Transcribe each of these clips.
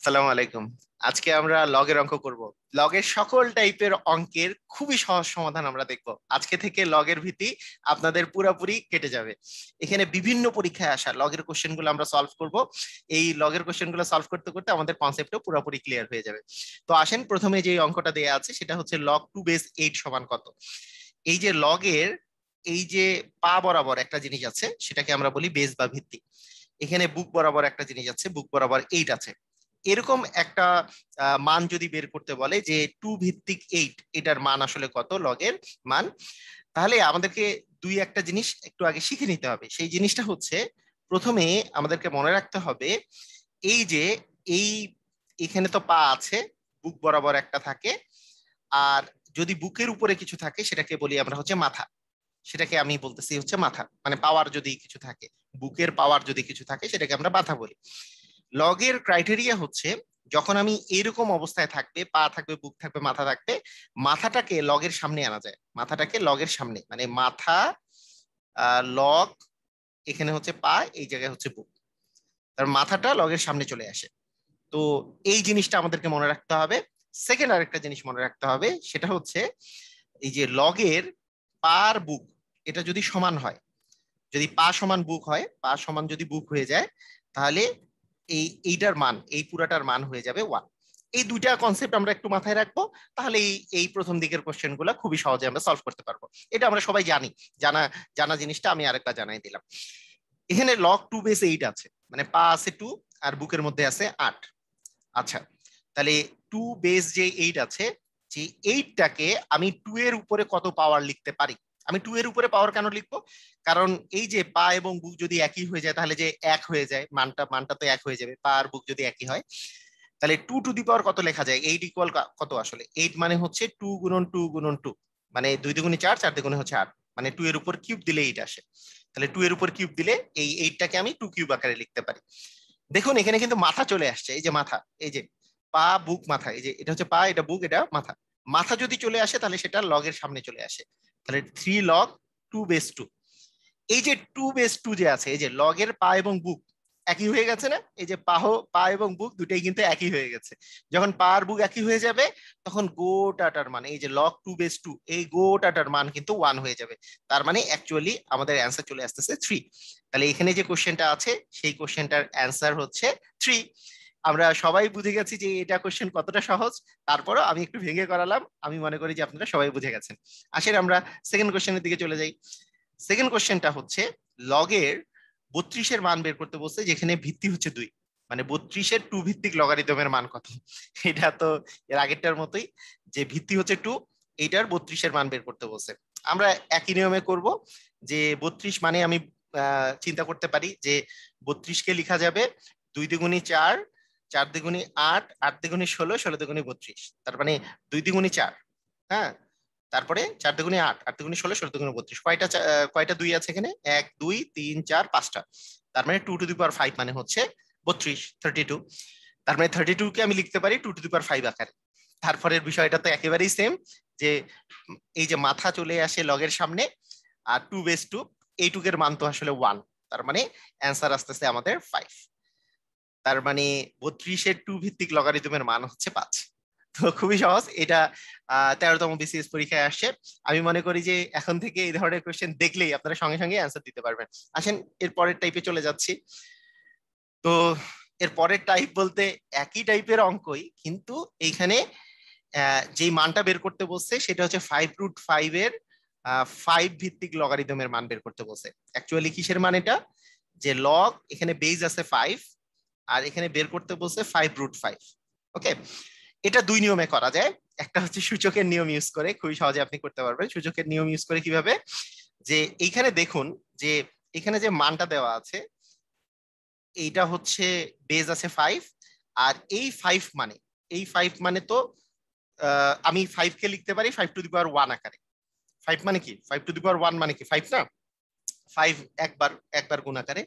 আসসালামু আলাইকুম। আজকে আমরা লগের অঙ্ক করব। লগের সকল টাইপের অঙ্কের খুবই সহজ সমাধান আমরা দেখব। আজকে থেকে লগের ভীতি আপনাদের পুরোপুরি কেটে যাবে। এখানে বিভিন্ন পরীক্ষায় আসা লগের কোশ্চেন গুলো আমরা সলভ করব। এই লগের কোশ্চেন গুলো সলভ করতে করতে আমাদের কনসেপ্টও পুরোপুরি ক্লিয়ার হয়ে যাবে। তো আসেন, প্রথমে যে অঙ্কটা দেয়া আছে সেটা হচ্ছে লগ 2 বেস 8 সমান কত। এই যে লগের এই যে পা বরাবর একটা জিনিস আছে সেটাকে আমরা বলি বেস বা ভিত্তি। এখানে বুক বরাবর একটা জিনিস আছে, বুক বরাবর 8 আছে। এরকম একটা মান যদি বের করতে বলে যে 2 ভিত্তিক 8, এটার মান আসলে কত, লগের মান, তাহলে আমাদেরকে দুই একটা জিনিস একটু আগে শিখে নিতে হবে। সেই জিনিসটা হচ্ছে, প্রথমে আমাদেরকে মনে রাখতে হবে এই যে এই এখানে তো পা আছে, বুক বরাবর একটা থাকে, আর যদি বুকের উপরে কিছু থাকে সেটাকে বলি আমরা হচ্ছে মাথা। সেটাকে আমি বলতেছি হচ্ছে মাথা, মানে পাওয়ার যদি কিছু থাকে, বুকের পাওয়ার যদি কিছু থাকে সেটাকে আমরা মাথা বলি। লগের ক্রাইটেরিয়া হচ্ছে, যখন আমি এরকম অবস্থায় থাকবে, পা থাকবে, বুক থাকবে, মাথা থাকবে, মাথাটাকে লগের সামনে আনা যায়। মাথাটাকে লগের সামনে, মানে মাথা লগ, এখানে হচ্ছে পা, এই জায়গায় হচ্ছে বুক, তার মাথাটা লগের সামনে চলে আসে। তো এই জিনিসটা আমাদেরকে মনে রাখতে হবে। সেকেন্ড আরেকটা জিনিস মনে রাখতে হবে, সেটা হচ্ছে এই যে লগের পা আর বুক, এটা যদি সমান হয়, যদি পা সমান বুক হয়, পা সমান যদি বুক হয়ে যায়, তাহলে এইটার মান, এই পুরাটার মান হয়ে যাবে 1। এই দুইটা কনসেপ্ট আমরা একটু মাথায় রাখবো, তাহলে এই প্রথম দিকের কোশ্চেন গুলা খুবই সহজে আমরা সলভ করতে পারবো। এটা আমরা সবাই জানি। জানা জানা জিনিসটা আমি আরেকটা জানাই দিলাম। এখানে log 2 base 8 আছে, মানে পা আছে 2 আর বুকের মধ্যে আছে 8। আচ্ছা, তাহলে 2 বেস যে 8 আছে, যে 8টাকে আমি 2 এর উপরে কত পাওয়ার লিখতে পারি। আমি 2 এর উপরে পাওয়ার কেন লিখবো? কারণ এই যে পা এবং বুক যদি একই হয়ে যায়, তাহলে যে এক হয়ে যায়, মানটা মানটা তো এক হয়ে যাবে, পা আর বুক যদি একই হয়। তাহলে 2 টু দি পাওয়ার কত লেখা যায়? 8 ইকুয়াল কত আসলে? 8 মানে হচ্ছে 2 গুণন 2 গুণন 2, মানে 2 দুগুণে 4, 4 দুগুণে হচ্ছে 8, মানে 2 এর উপর কিউব দিলে 8 আসে। তাহলে 2 এর উপর কিউব দিলে এই 8টাকে আমি 2 কিউব আকারে লিখতে পারি। দেখুন এখানে কিন্তু মাথা চলে আসছে, এই যে মাথা, এই যে পা বুক মাথা, এই যে এটা হচ্ছে পা, এটা বুক, এটা মাথা। মাথা যদি চলে আসে তাহলে সেটা লগের সামনে চলে আসে। তাহলে 3 log 2 base 2। এই যে 2 base 2 যে আছে, এই যে লগের পা এবং বুক একই হয়ে গেছে না? এই যে পা এবং বুক দুটাই কিন্তু একই হয়ে গেছে। যখন পা আর বুক একই হয়ে যাবে, তখন গোটাটার মান, এই যে log 2 base 2, এই গোটাটার মান কিন্তু 1 হয়ে যাবে। তার মানে অ্যাকচুয়ালি আমাদের অ্যান্সার চলে আসতেছে 3। তাহলে এখানে যে কোশ্চেনটা আছে সেই কোশ্চেনটার অ্যান্সার হচ্ছে 3। আমরা সবাই বুঝে গেছি যে এটা কোশ্চেন কতটা সহজ। তারপরও আমি একটু ভেঙে করালাম, আমি মনে করি যে আপনারা সবাই বুঝে গেছেন। আসেন আমরা সেকেন্ড কোশ্চেনের দিকে চলে যাই। সেকেন্ড কোশ্চেনটা হচ্ছে, লগের 32-এর মান বের করতে বলছে, যেখানে ভিত্তি হচ্ছে 2, মানে 32-এর 2 ভিত্তিক লগারিদমের মান কত। এটা তো এর আগেরটার মতোই, যে ভিত্তি হচ্ছে 2, এইটার 32-এর মান বের করতে বলছে। আমরা একই নিয়মে করব, যে 32 মানে আমি চিন্তা করতে পারি যে 32-কে লিখা যাবে 2 দুগুণে 4, 4 দুগুণে 8, 8 দুগুণে 16, 16 দুগুণে 32, তার মানে 2 দুগুণে 4। হ্যাঁ, তারপরে 4 দুগুণে 8, 8 দুগুণে 16, 16 দুগুণে 32, কয়টা 2 আছে এখানে? 1 2 3 4 5টা। তার মানে 2 টু দি পাওয়ার 5 মানে হচ্ছে 32, 32। তার মানে 32-কে আমি লিখতে পারি 2 টু দি পাওয়ার 5 আকারে। তারপরের বিষয়টা তো একেবারেই সেম, যে এই যে মাথা চলে আসে লগের সামনে, আর 2 base 2, এই টুকের মান তো আসলে 1। তার মানে অ্যান্সার আসতেছে আমাদের 5। তার মানে 32-এর 2 ভিত্তিক লগারিদমের মান হচ্ছে 5। তো খুবই সহজ এটা। 13তম বিসিএস পরীক্ষায় আসছে। আমি মনে করি যে এখন থেকে এই ধরনের কোশ্চেন দেখলেই আপনারা সঙ্গে সঙ্গে অ্যান্সার দিতে পারবেন। আসেন এর পরের টাইপে চলে যাচ্ছি। তো এর পরের টাইপ বলতে একই টাইপের অঙ্কই, কিন্তু এইখানে যে মানটা বের করতে বলছে সেটা হচ্ছে 5√5 এর 5 ভিত্তিক লগারিদমের মান বের করতে বলছে। অ্যাকচুয়ালি কিসের মান এটা? যে লগ, এখানে বেজ আছে 5, আর এখানে বের করতে বলছে 5√5। ওকে, এটা দুই নিয়মে করা যায়। একটা হচ্ছে সূচকের নিয়ম ইউজ করে, খুবই সহজে আপনি করতে পারবেন। সূচকের নিয়ম ইউজ করে কিভাবে? যে এইখানে দেখুন, যে এখানে যে মানটা দেওয়া আছে, এইটা হচ্ছে বেজ আছে 5, আর এই 5 মানে তো আমি 5-কে লিখতে পারি 5 টু দি পাওয়ার 1 আকারে। 5 মানে কি? 5 টু দি পাওয়ার 1 মানে কি? 5 না? 5 একবার একবার গুণ আকারে।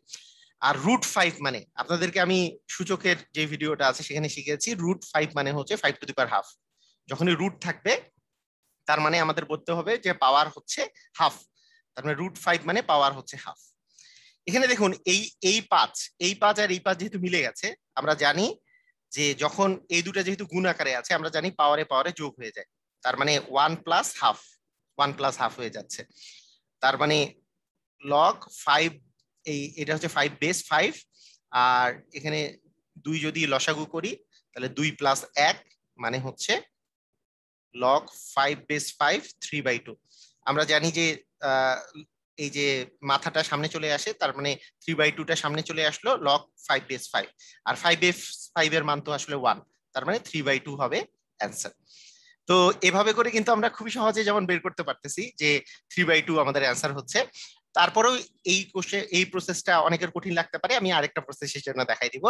আর √5 মানে, আপনাদেরকে আমি সূচকের যে ভিডিওটা আছে সেখানে শিখেছি, √5 মানে হচ্ছে 5 টু দি পাওয়ার 1/2। যখনই রুট থাকবে তার মানে আমাদের বলতে হবে যে পাওয়ার হচ্ছে হাফ। তার মানে √5 মানে পাওয়ার হচ্ছে হাফ। এখানে দেখুন এই এই 5 আর এই 5 যেহেতু মিলে গেছে, আমরা জানি যে যখন এই দুটা যেহেতু গুণ আকারে আছে, আমরা জানি পাওয়ারে পাওয়ারে যোগ হয়ে যায়, তার মানে 1+12, 1+12 হয়ে যাচ্ছে। তার মানে লগ 5, এটা হচ্ছে 5 বেস 5, আর এখানে 2 যদি লসাগু করি তাহলে 2+1 মানে হচ্ছে লগ 5 বেস 5 3/2। আমরা জানি যে এই যে মাথাটা সামনে চলে আসে, তার মানে 3/2টা সামনে চলে আসলো, লগ 5 বেস 5, আর 5 বেস 5 এর মান তো আসলে 1, তার মানে 3/2 হবে অ্যান্সার। তো এভাবে করে কিন্তু আমরা খুবই সহজে যেমন বের করতে পারতেছি যে 3/2 আমাদের অ্যান্সার হচ্ছে। তারপরেও এই প্রসেসটা অনেকের কঠিন লাগতে পারে, আমি আরেকটা প্রসেসের জন্য দেখাই দিব।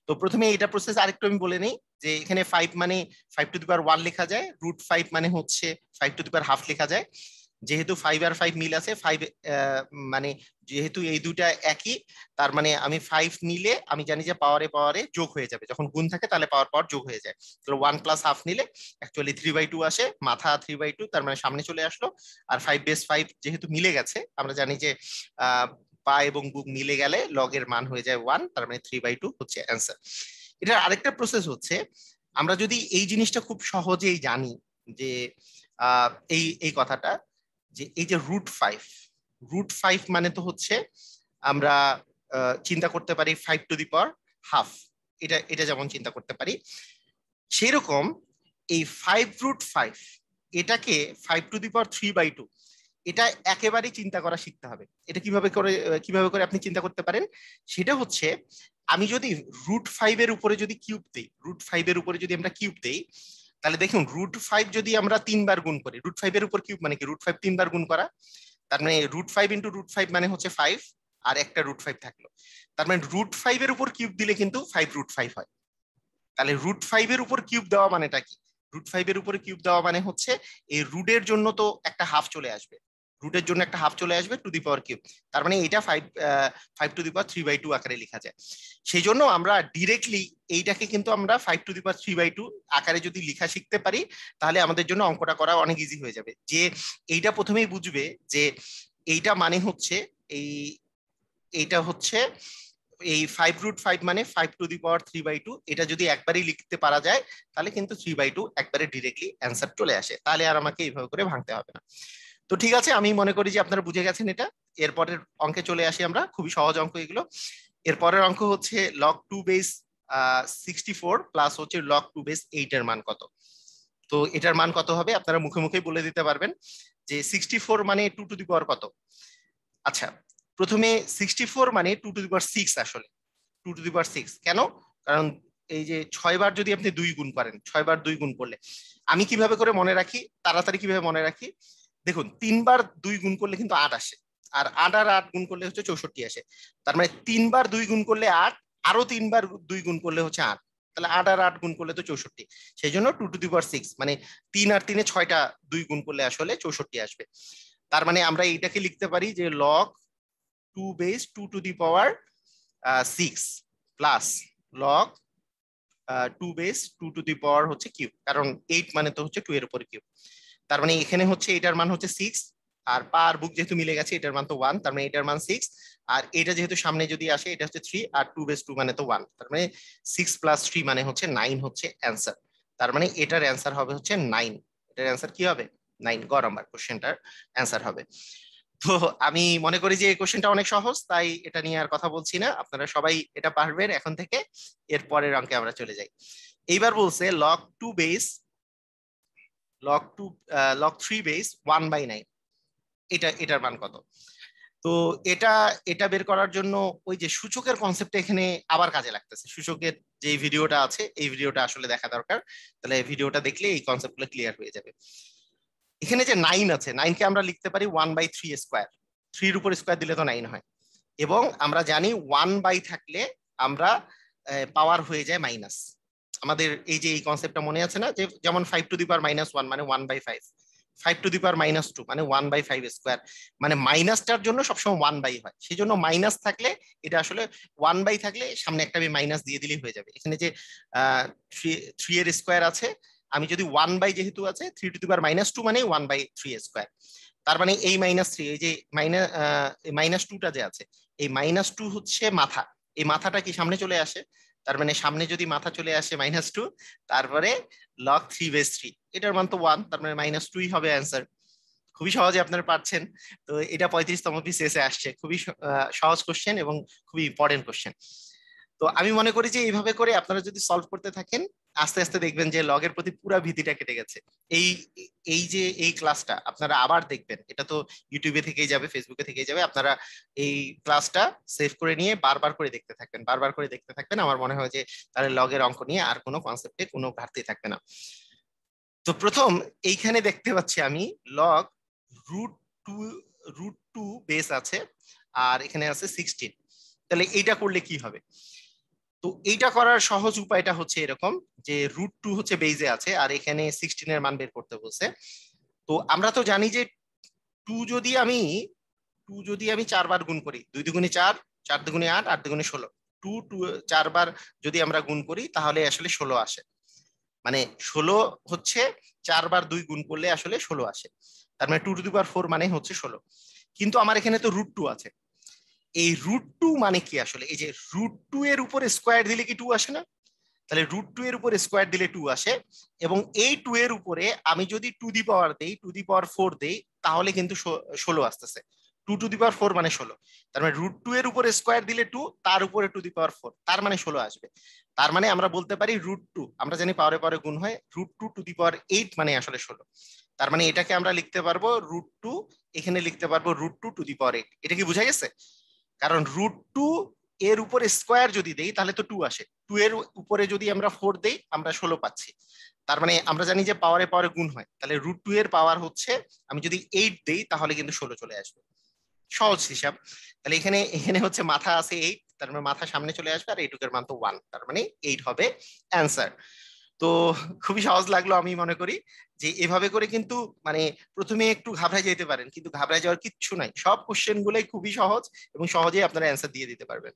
তো প্রথমে এটা প্রসেস আরেকটু আমি বলে নেই, যে এখানে 5 মানে 5^1 লেখা যায়, √5 মানে হচ্ছে 5^½ লেখা যায়। যেহেতু 5 আর 5 মিল আছে, 5 মানে যেহেতু এই দুটা একই, তার মানে আমি 5 নিলে আমি জানি যে পাওয়ারে পাওয়ারে যোগ হয়ে যাবে, যখন গুণ থাকে তাহলে পাওয়ার পাওয়ার যোগ হয়ে যায়। তাহলে 1+12 নিলে অ্যাকচুয়ালি 3/2 আসে, মাথা 3/2, তার মানে সামনে চলে আসলো। আর 5 বেস 5 যেহেতু মিলে গেছে, আমরা জানি যে পা এবং বুক মিলে গেলে লগের মান হয়ে যায় 1, তার মানে 3/2 হচ্ছে অ্যান্সার। এটার আরেকটা প্রসেস হচ্ছে, আমরা যদি এই জিনিসটা খুব সহজেই জানি যে এই এই কথাটা, যে এই যে √5 মানে তো হচ্ছে আমরা চিন্তা করতে পারি 5^½ এটা এটা যেমন চিন্তা করতে পারি, সেই রকম এই 5√5 এটাকে 5^3/2 এটা একেবারেই চিন্তা করা শিখতে হবে। এটা কিভাবে করে আপনি চিন্তা করতে পারেন, সেটা হচ্ছে আমি যদি √5 এর উপরে যদি কিউব দেই, √5 এর উপরে যদি আমরা কিউব দেই, তাহলে দেখুন √5 যদি আমরা 3 বার গুণ করি, √5 এর উপর কিউব মানে কি, √5 3 বার গুণ করা, তার মানে √5 ইন্টু √5 মানে হচ্ছে 5, আর একটা √5 থাকলো, তার মানে √5 এর উপর কিউব দিলে কিন্তু 5√5 হয়। তাহলে √5 এর উপর কিউব দেওয়া মানেটা কি, √5 এর উপরে কিউব দেওয়া মানে হচ্ছে এই রুটের জন্য তো একটা হাফ চলে আসবে, রুটের জন্য একটা হাফ চলে আসবে টু দি পাওয়ার কিউব, তার মানে এটা 5^3/2 আকারে লেখা যায়। সেই জন্য আমরা ডিরেক্টলি এইটাকে কিন্তু আমরা 5^3/2 আকারে যদি লেখা শিখতে পারি, তাহলে আমাদের জন্য অঙ্কটা করা অনেক ইজি হয়ে যাবে। যে এইটা প্রথমেই বুঝবে যে এইটা মানে হচ্ছে এই এইটা হচ্ছে এই 5√5 মানে 5^3/2, এটা যদি একবারই লিখতে পারা যায় তাহলে কিন্তু 3/2 একবারে ডিরেক্টলি অ্যান্সার চলে আসে, তাহলে আর আমাকে এইভাবে করে ভাঙতে হবে না। তো ঠিক আছে, আমি মনে করি যে আপনারা বুঝে গেছেন এটা। এরপরের অঙ্কে চলে আসি আমরা, খুবই সহজ অঙ্ক এগুলো। এরপরের অঙ্ক হচ্ছে log 2 বেস 64 প্লাস হচ্ছে log 2 বেস 8 এর মান কত। তো এটার মান কত হবে আপনারা মুখে মুখে বলে দিতে পারবেন, যে 64 মানে 2 টু দি পাওয়ার কত। আচ্ছা, প্রথমে 64 মানে 2 টু দি পাওয়ার 6, আসলে 2 টু দি পাওয়ার 6 কেন, কারণ এই যে 6 বার যদি আপনি 2 গুণ করেন, 6 বার 2 গুণ করলে আমি কিভাবে করে মনে রাখি, তাড়াতাড়ি কিভাবে মনে রাখি, দেখুন 3 বার 2 গুণ করলে কিন্তু 8 আসে, আর 8 আর 8 গুণ করলে হচ্ছে 64 আসে, তার মানে 3 বার 2 গুণ করলে 8, আরো 3 বার 2 গুণ করলে হচ্ছে 8, তাহলে 8 আর 8 গুণ করলে তো 64, সেই জন্য 2 টু দি পাওয়ার 6 মানে 3 আর 3 6টা 2 গুণ করলে আসলে 64 আসবে। তার মানে আমরা এইটাকে লিখতে পারি যে log 2 base 2 to the power 6 plus log 2 base 2 to the power হচ্ছে কিউব, কারণ 8 মানে তো হচ্ছে 2 এর উপর কিউব, তার মানে এখানে হচ্ছে এটার মান হচ্ছে 6, আর পা আর বুক যেহেতু মিলে গেছে এটার মান তো 1, তার মানে এটার মান 6, আর এটা যেহেতু সামনে যদি আসে এটা হচ্ছে 3, আর 2 বেস 2 মানে তো 1, তার মানে 6+3 মানে হচ্ছে 9 হচ্ছে অ্যান্সার। তার মানে এটার অ্যান্সার হবে হচ্ছে 9, এটার অ্যান্সার কি হবে 9, গ নাম্বার কোশ্চেনটার অ্যান্সার হবে। তো আমি মনে করি যে এই কোশ্চেনটা অনেক সহজ, তাই এটা নিয়ে আর কথা বলছি না, আপনারা সবাই এটা পারবেন এখন থেকে। এর পরের অঙ্কে আমরা চলে যাই। এইবার বলছে log 3 বেস 1/9, এটার মান কত। তো এটা এটা বের করার জন্য ওই যে সূচকের কনসেপ্টটা এখানে আবার কাজে লাগতেছে, সূচকের যে ভিডিওটা আছে এই ভিডিওটা আসলে দেখা দরকার, তাহলে ভিডিওটা দেখলে এই কনসেপ্টগুলো ক্লিয়ার হয়ে যাবে। এখানে যে 9 আছে, 9কে আমরা লিখতে পারি 1/3 স্কোয়ার, 3 এর উপর স্কোয়ার দিলে তো 9 হয়, এবং আমরা জানি 1 বাই থাকলে আমরা পাওয়ার হয়ে যায় মাইনাস। আমাদের এই যে এই কনসেপ্টটা মনে আছে না, যে যেমন 5^-1 মানে 1/5, 5^-2 মানে 1/5 স্কোয়ার, মানে মাইনাসটার জন্য সবসময় 1 বাই হয়, সেই জন্য মাইনাস থাকলে এটা আসলে 1 বাই থাকলে সামনে একটা আমি মাইনাস দিয়ে দিলেই হয়ে যাবে। এখানে যে 3 এর স্কোয়ার আছে, আমি যদি 1 বাই যেহেতু আছে 3^-2 মানে 1/3 স্কোয়ার, তার মানে এই -3, এই যে -2টা যে আছে, এই -2 হচ্ছে মাথা, এই মাথাটা কি সামনে চলে আসে, তার মানে সামনে যদি মাথা চলে আসে -2, তারপরে লগ 3/3, এটার মান তো 1, তার মানে -2ই হবে অ্যান্সার। খুবই সহজে আপনারা পারছেন। তো এটা 35তম BCS এ আসছে, খুবই সহজ কোশ্চেন এবং খুবই ইম্পর্টেন্ট কোশ্চেন। তো আমি মনে করি যে এইভাবে করে আপনারা যদি সলভ করতে থাকেন, আস্তে আস্তে দেখবেন যে লগের প্রতি পুরো ভীতিটা কেটে গেছে। এই এই যে এই ক্লাসটা আপনারা আবার দেখবেন, এটা তো ইউটিউবে থেকেই যাবে, ফেসবুকে থেকেই যাবে, আপনারা এই ক্লাসটা সেভ করে নিয়ে বারবার করে দেখতে থাকবেন, বারবার করে দেখতে থাকবেন। আমার মনে হয় যে তাহলে লগের অঙ্ক নিয়ে আর কোনো কনসেপ্টে কোনো ঘাটতি থাকবে না। তো প্রথম এইখানে দেখতে পাচ্ছি আমি লগ √2, √2 বেস আছে, আর এখানে আছে 16। তাহলে এইটা করলে কি হবে? তো এইটা করার সহজ উপায়টা হচ্ছে এরকম, যে √2 হচ্ছে বেজে আছে আর এখানে 16 এর মান বের করতে বলছে। তো আমরা তো জানি যে 2 যদি আমি 4 বার গুণ করি, 2 দুগুণে 4, 4 দুগুণে 8, 8 দুগুণে 16, 2 4 বার যদি আমরা গুণ করি তাহলে আসলে 16 আসে। মানে 16 হচ্ছে 4 বার 2 গুণ করলে আসলে 16 আসে, তার মানে 2⁴ মানে হচ্ছে 16। কিন্তু আমার এখানে তো √2 আছে, এই √2 মানে কি আসলে? এই যে √2 এর উপরে স্কোয়ার দিলে কি 2 আসে না? তাহলে √2 এর উপরে স্কোয়ার দিলে 2 আসে, এবং এই 2 এর উপরে আমি যদি টু দি পাওয়ার 4 দেই তাহলে কিন্তু 16 আসতেছে। 2⁴ মানে 16, তার মানে √2 এর উপরে স্কোয়ার দিলে 2, তার উপরে টু দি পাওয়ার 4, তার মানে 16 আসবে। তার মানে আমরা বলতে পারি √2, আমরা জানি পাওয়ারে পাওয়ারে গুণ হয়, √2 টু দি পাওয়ার 8 মানে আসলে 16। তার মানে এটাকে আমরা লিখতে পারবো √2, এখানে লিখতে পারবো √2 টু দি পাওয়ার 8। এটা কি বোঝা গেছে? কারণ √2 এর উপরে স্কোয়ার যদি দেই তাহলে তো 2 আসে, 2 এর উপরে যদি আমরা 4 দেই আমরা 16 পাচ্ছি। তার মানে আমরা জানি যে পাওয়ারে পাওয়ারে গুণ হয়, তাহলে √2 এর পাওয়ার হচ্ছে, আমি যদি 8 দেই তাহলে কিন্তু 16 চলে আসবে। সহজ হিসাব। তাহলে এখানে এখানে হচ্ছে মাথা আছে 8, তার মানে মাথা সামনে চলে আসবে, আর এইটুকের মান তো 1, তার মানে 8 হবে অ্যান্সার। তো খুবই সহজ লাগলো আমি মনে করি, যে এভাবে করে কিন্তু মানে প্রথমে একটু ঘাবড়ে যেতে পারেন, কিন্তু ঘাবড়ে যাওয়ার কিচ্ছু নাই, সব কোশ্চেন গুলোই খুবই সহজ এবং সহজেই আপনারা অ্যান্সার দিয়ে দিতে পারবেন।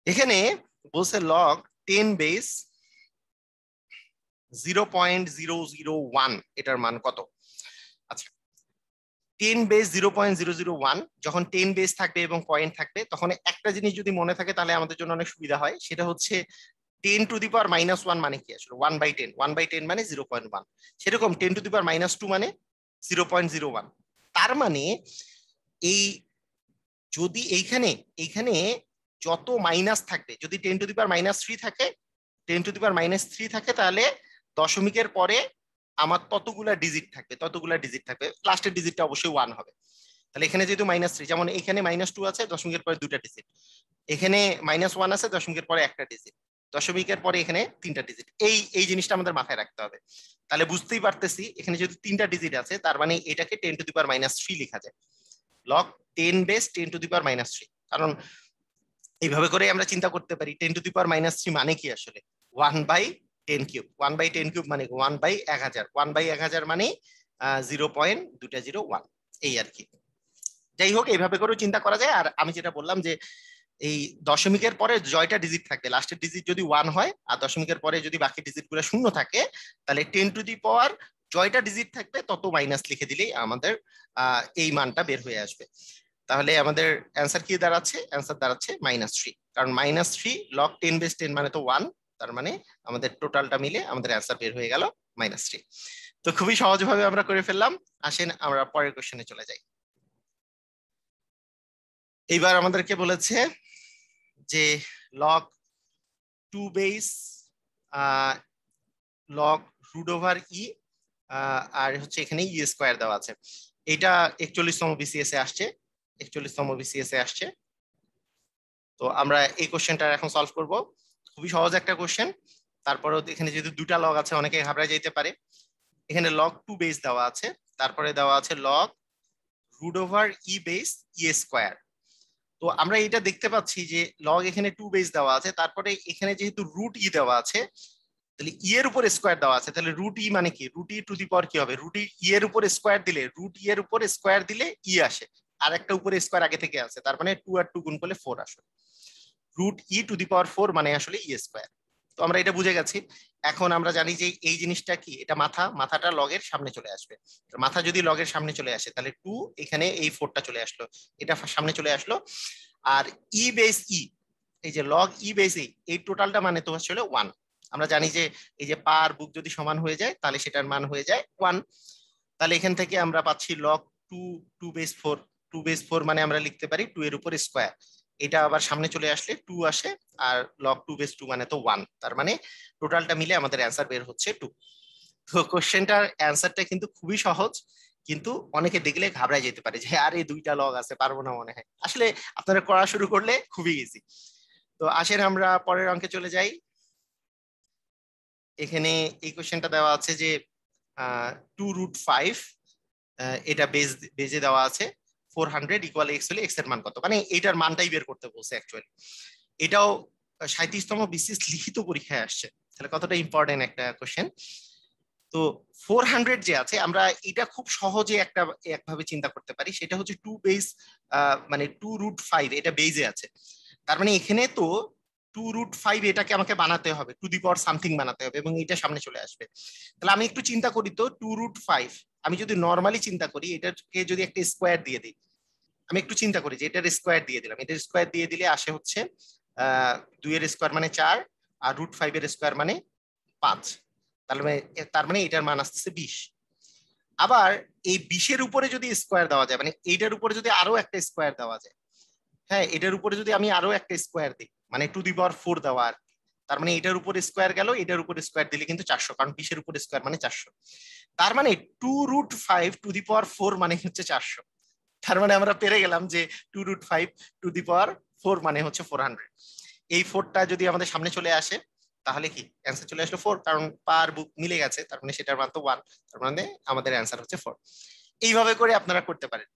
এখানে বলছে লগ 10 বেস 0.001, এটার মান কত? আচ্ছা, 10 বেস 0.001, যখন 10 বেস থাকবে এবং পয়েন্ট থাকবে তখন একটা জিনিস যদি মনে থাকে তাহলে আমাদের জন্য অনেক সুবিধা হয়, সেটা হচ্ছে 10⁻⁻1 মানে কি আসলে? 1/10, 1/10 মানে 0.1, সেরকম 10⁻2 মানে 0.01। তার মানে এই যদি এইখানে এইখানে যত মাইনাস থাকবে, যদি 10⁻³ থাকে, 10⁻³ থাকে, তাহলে দশমিকের পরে আমার ততগুলা ডিজিট থাকবে, লাস্টের ডিজিটটা অবশ্যই 1 হবে। তাহলে এখানে যেহেতু -3, যেমন এখানে -2 আছে, দশমিকের পরে 2টা ডিজিট, এখানে -1 আছে, দশমিকের পরে একটা ডিজিট, দশমিকের পরে এখানে 3টা ডিজিট। এই এই জিনিসটা আমাদের মাথায় রাখতে হবে। তাহলে বুঝতেই পারতেছি এখানে যেহেতু 3টা ডিজিট আছে, তার মানে এটাকে 10⁻³ লেখা যায়, লগ 10 বেস 10⁻³। কারণ এইভাবে করে আমরা চিন্তা করতে পারি 10⁻³ মানে কি আসলে? 1/10³ 1/10³ মানে 1/1000, 1/1000 মানে 0.201, এই আর কি। যাই হোক, এইভাবে করেও চিন্তা করা যায়। আর আমি যেটা বললাম যে এই দশমিকের পরে জয়টা ডিজিট থাকবে, লাস্টের ডিজিট যদি 1 হয় আর দশমিকের পরে যদি বাকি ডিজিট গুলো শূন্য থাকে, তাহলে 10⁻, জয়টা ডিজিট থাকবে তত মাইনাস লিখে দিলেই আমাদের এই মানটা বের হয়ে আসবে। তাহলে আমাদের অ্যান্সার কি দাঁড়াচ্ছে? অ্যান্সার দাঁড়াচ্ছে -3, কারণ -3 লগ 10 বেস 10 মানে তো 1, তার মানে আমাদের টোটালটা মিলে আমাদের অ্যান্সার বের হয়ে গেল -3। তো খুবই সহজভাবে আমরা করে ফেললাম। আসেন আমরা পরের কোশ্চেনে চলে যাই। এইবার আমাদেরকে বলেছে যে লগ 2 বেস লগ √/e, আর হচ্ছে এখানে e² দেওয়া আছে। এটা 41তম BCS এ আসছে, 41তম BCS এ আসছে। তো আমরা এই কোশ্চেনটা এখন সলভ করব। খুবই সহজ একটা কোশ্চেন, তারপরে এখানে যেহেতু দুটা লগ আছে অনেকে ঘাবড়ে যেতে পারে। এখানে লগ 2 বেস দেওয়া আছে, তারপরে দেওয়া আছে লগ √/e বেস e²। তো আমরা এটা দেখতে পাচ্ছি যে লগ এখানে 2 বেস দেওয়া আছে, তারপরে এখানে যেহেতু √e দেওয়া আছে, তাহলে ই এর উপর স্কোয়ার দেওয়া আছে, তাহলে √e মানে কি? √e টু দি পাওয়ার কি হবে? √e এর উপর স্কোয়ার দিলে, √e এর উপর স্কোয়ার দিলে ই আসে, আর একটা উপরে স্কোয়ার আগে থেকে আছে, তার মানে 2 আর 2 গুণ করলে 4 আসে। √e টু দি পাওয়ার 4 মানে আসলে e²। তো আমরা এটা বুঝে গেছি। এখন আমরা জানি যে এই জিনিসটা কি, এটা মাথাটা লগের সামনে চলে আসবে। মাথা যদি লগের সামনে চলে আসে তাহলে 2, এখানে এই 4টা চলে আসলো, এটা সামনে চলে আসলো। আর ই বেস ই, এই যে লগ ই বেস এই টোটালটা মানে তো আসলে 1। আমরা জানি যে এই যে পার বুক যদি সমান হয়ে যায় তাহলে সেটার মান হয়ে যায় 1। তাহলে এখান থেকে আমরা পাচ্ছি লগ 2 বেস 4। 2 বেস 4 মানে আমরা লিখতে পারি 2 এর উপর স্কোয়ার। এটা আবার সামনে চলে আসলে 2 আসে, আর লগ 2 বেস 2 মানে তো 1। তার মানে টোটালটা মিলে আমাদের অ্যান্সার বের হচ্ছে 2। তো কোশ্চেনটার অ্যান্সারটা কিন্তু খুবই সহজ, কিন্তু অনেকে দেখলে ঘাবড়ায় যেতে পারে যে আরে দুইটা লগ আছে, পারবো না মনে হয়। আসলে আপনারা করা শুরু করলে খুবই ইজি। তো আসেন আমরা পরের অঙ্কে চলে যাই। এখানে এই কোশ্চেনটা দেওয়া আছে যে 2√5, এটা বেজে দেওয়া আছে 400 ইকুয়াল এক্স হলে এক্স এর মান কত, মানে এটার মানটাই বের করতে বলছে অ্যাকচুয়ালি। এটাও 37তম বিসিএস লিখিত পরীক্ষায় আসছে, তাহলে কতটা ইম্পর্টেন্ট একটা কোশ্চেন। তো 400 যে আছে, আমরা এটা খুব সহজে একভাবে চিন্তা করতে পারি, সেটা হচ্ছে মানে 2√5 এটা বেজে আছে। তার মানে এখানে তো 2√5 এটাকে আমাকে বানাতে হবে, টু দি পাওয়ার সামথিং বানাতে হবে, এবং এটা সামনে চলে আসবে। তাহলে আমি একটু চিন্তা করি তো, 2√5 আমি যদি নর্মালি চিন্তা করি, এটাকে যদি একটা স্কোয়ার দিয়ে দিই, আমি একটু চিন্তা করি যে এটার স্কোয়ার দিয়ে দিলাম, এটার স্কোয়ার দিয়ে দিলে আসে হচ্ছে 2 এর স্কোয়ার মানে 4, আর √5 এর স্কোয়ার মানে 5। তার মানে এটার মান আসতেছে 20। আবার এই 20-এর উপরে যদি স্কোয়ার দেওয়া যায়, মানে এইটার উপরে যদি আরো একটা স্কোয়ার দেওয়া যায়, হ্যাঁ এটার উপরে যদি আমি আরো একটা স্কোয়ার দিই, মানে টু দি পাওয়ার 4 দেওয়া আর কি। তার মানে এটার উপরে স্কোয়ার গেল, এটার উপরে স্কোয়ার দিলে কিন্তু 400, কারণ 20-এর উপরে স্কোয়ার মানে 400। তার মানে 2√5 টু দি পাওয়ার 4 মানে হচ্ছে 400। তার মানে আমরা পেরে গেলাম যে 2√5 টু দি পাওয়ার 4 মানে হচ্ছে 400। এই 4টা যদি আমাদের সামনে চলে আসে, তাহলে কি অ্যান্সার চলে আসলো 4, কারণ পার বুক মিলে গেছে, তার মানে সেটার মান তো 1। তার মানে আমাদের অ্যান্সার হচ্ছে 4। এইভাবে করে আপনারা করতে পারেন।